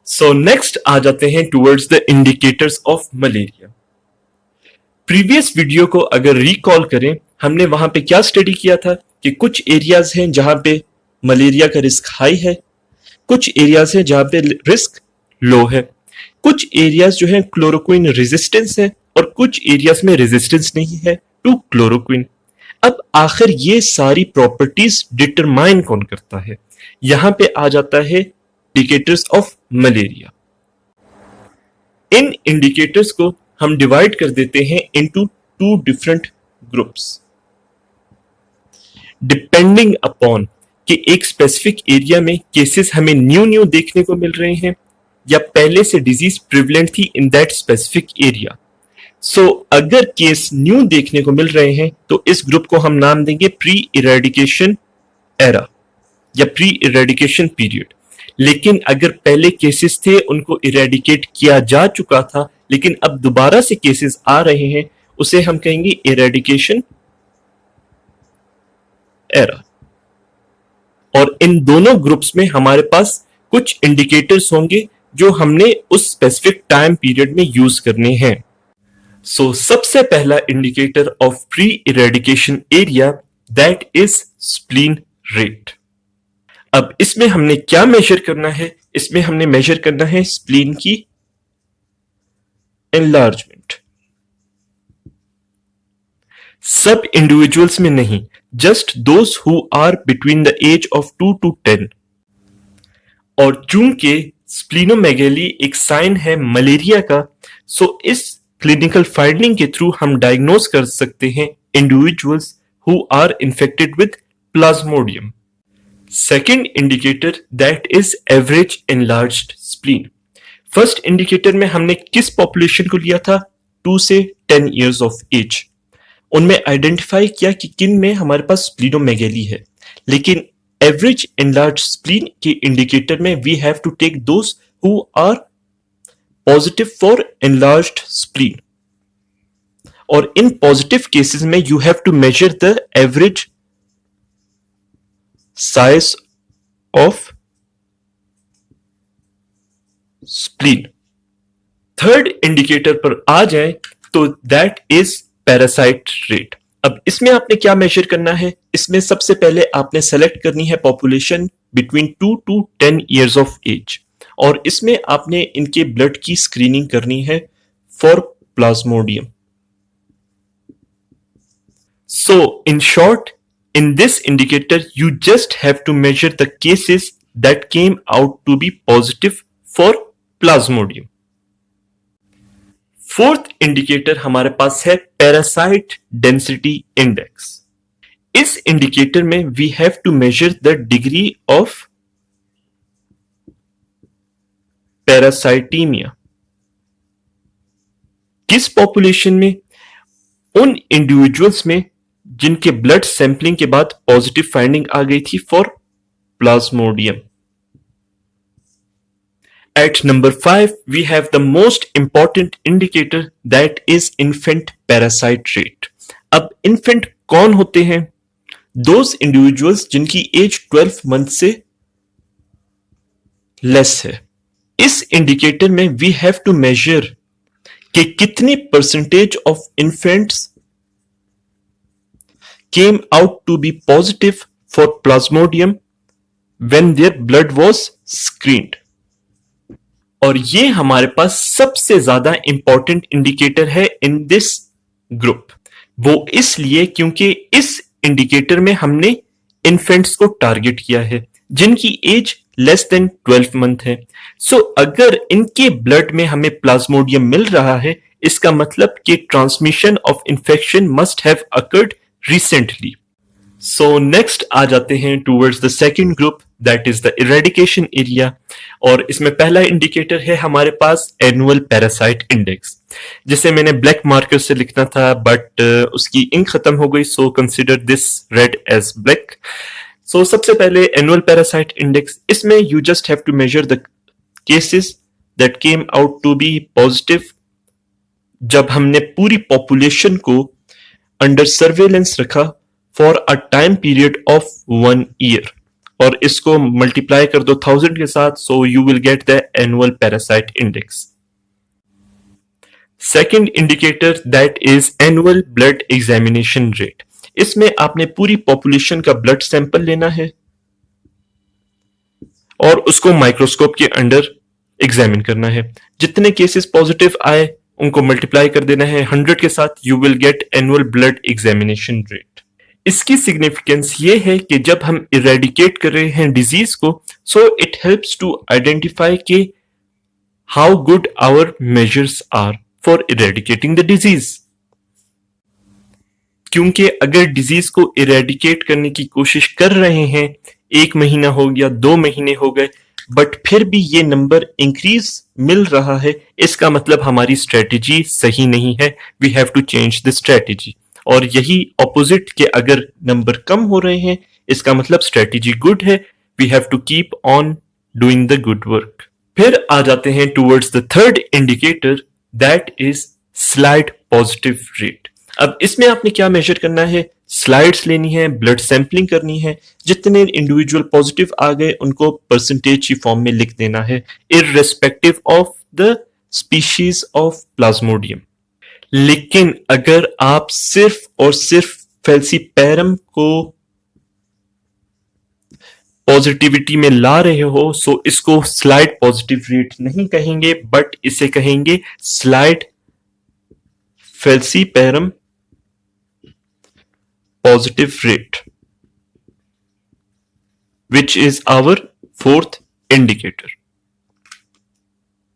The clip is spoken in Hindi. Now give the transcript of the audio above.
सो नेक्स्ट आ जाते हैं towards the indicators of malaria. Previous video को अगर रिकॉल करें, हमने वहां पे क्या स्टडी किया था कि कुछ एरियाज हैं जहां पे मलेरिया का रिस्क हाई है, कुछ एरियाज हैं जहां पे रिस्क लो है, कुछ एरियाज जो है क्लोरोक्विन रेजिस्टेंस है और कुछ एरियाज में रेजिस्टेंस नहीं है टू क्लोरोक्विन। अब आखिर ये सारी प्रॉपर्टीज डिटरमाइन कौन करता है? यहां पे आ जाता है indicators of malaria. In indicators को हम डिवाइड कर देते हैं into two different groups depending upon कि एक स्पेसिफिक एरिया में केसेस हमें न्यू देखने को मिल रहे हैं या पहले से डिजीज प्रिवलेंट थी इन दैट स्पेसिफिक एरिया। सो अगर केस न्यू देखने को मिल रहे हैं तो इस ग्रुप को हम नाम देंगे प्री इरेडिकेशन एरा या प्री इरेडिकेशन पीरियड। लेकिन अगर पहले केसेस थे उनको इरेडिकेट किया जा चुका था लेकिन अब दोबारा से केसेस आ रहे हैं, उसे हम कहेंगे इरेडिकेशन एरा। और इन दोनों ग्रुप्स में हमारे पास कुछ इंडिकेटर्स होंगे जो हमने उस स्पेसिफिक टाइम पीरियड में यूज करने हैं। सो सबसे पहला indicator of pre eradication area that is spleen rate. अब इसमें हमने क्या मेजर करना है? इसमें हमने मेजर करना है स्प्लीन की एनलार्जमेंट। सब इंडिविजुअल्स में नहीं, just those who are between the age of 2 to 10। और चूंकि स्प्लीनोमेगेली एक साइन है मलेरिया का, सो इस क्लिनिकल फाइंडिंग के थ्रू हम डायग्नोज कर सकते हैं individuals who are infected with plasmodium. Second indicator that is average enlarged spleen. First indicator में हमने किस पॉपुलेशन को लिया था? 2 से 10 इयर्स ऑफ एज। उनमें आइडेंटिफाई किया कि किन में हमारे पास स्प्लीनोमेगेली है। लेकिन एवरेज एनलार्ज स्प्लीन के इंडिकेटर में we have to take those who are positive for enlarged spleen. और इन पॉजिटिव केसेस में you have to measure the average size of spleen. Third indicator पर आ जाए तो दैट इज पैरासाइट रेट। अब इसमें आपने क्या मेजर करना है? इसमें सबसे पहले आपने सेलेक्ट करनी है population between 2 to 10 years of age और इसमें आपने इनके ब्लड की स्क्रीनिंग करनी है for plasmodium. So in short, in this indicator you just have to measure the cases that came out to be positive for plasmodium। Fourth indicator हमारे पास है पैरासाइट डेंसिटी इंडेक्स। इस इंडिकेटर में we have to measure the degree of parasitemia. किस पॉपुलेशन में? उन इंडिविजुअल्स में जिनके ब्लड सैंपलिंग के बाद पॉजिटिव फाइंडिंग आ गई थी for Plasmodium. At number 5 we have the most important indicator that is infant parasite rate। अब infant कौन होते हैं? Those individuals जिनकी एज 12 मंथ से लेस है। इस इंडिकेटर में we have to measure कि कितनी percentage of infants came out to be positive for plasmodium when their blood was screened। और ये हमारे पास सबसे ज्यादा इंपॉर्टेंट इंडिकेटर है इन दिस ग्रुप। वो इसलिए क्योंकि इस इंडिकेटर में हमने इन्फेंट्स को टारगेट किया है जिनकी एज लेस देन 12 मंथ है। सो अगर इनके ब्लड में हमें प्लाज्मोडियम मिल रहा है, इसका मतलब कि transmission of infection must have occurred recently। So next आ जाते हैं towards the second group that is the eradication area और इसमें पहला इंडिकेटर है हमारे पास annual parasite index, जिसे मैंने ब्लैक मार्कर से लिखना था बट उसकी इंक खत्म हो गई, so consider this red as black। So सबसे पहले annual parasite index, इसमें you just have to measure the cases that came out to be positive जब हमने पूरी पॉपुलेशन को अंडर सर्वेलेंस रखा for a time period of 1 year. और इसको मल्टीप्लाई कर दो 1000 के साथ, so you will get the annual parasite index. Second indicator that is annual blood examination rate. इसमें आपने पूरी पॉपुलेशन का ब्लड सैंपल लेना है और उसको माइक्रोस्कोप के अंडर एग्जामिन करना है। जितने केसेस पॉजिटिव आए उनको मल्टीप्लाई कर देना है 100 के साथ, you will get annual blood examination rate. इसकी सिग्निफिकेंस ये है कि जब हम इरेडिकेट कर रहे हैं डिजीज को, so it helps to identify के how good our measures are for eradicating the disease. क्योंकि अगर डिजीज को इरेडिकेट करने की कोशिश कर रहे हैं, 1 महीना हो गया, 2 महीने हो गए, बट फिर भी ये नंबर इंक्रीज मिल रहा है, इसका मतलब हमारी स्ट्रेटेजी सही नहीं है। We have to change the strategy. और यही ऑपोजिट के अगर नंबर कम हो रहे हैं, इसका मतलब स्ट्रेटेजी गुड है। We have to keep on doing the good work. फिर आ जाते हैं towards the third indicator that is slide positive rate. अब इसमें आपने क्या मेजर करना है? स्लाइड्स लेनी है, ब्लड सैंपलिंग करनी है, जितने इंडिविजुअल पॉजिटिव आ गए उनको परसेंटेज की फॉर्म में लिख देना है, irrespective of the species of Plasmodium. लेकिन अगर आप सिर्फ और सिर्फ फेल्सीपैरम को पॉजिटिविटी में ला रहे हो, सो इसको स्लाइड पॉजिटिव रेट नहीं कहेंगे, बट इसे कहेंगे slide falciparum positive rate, which is our fourth indicator.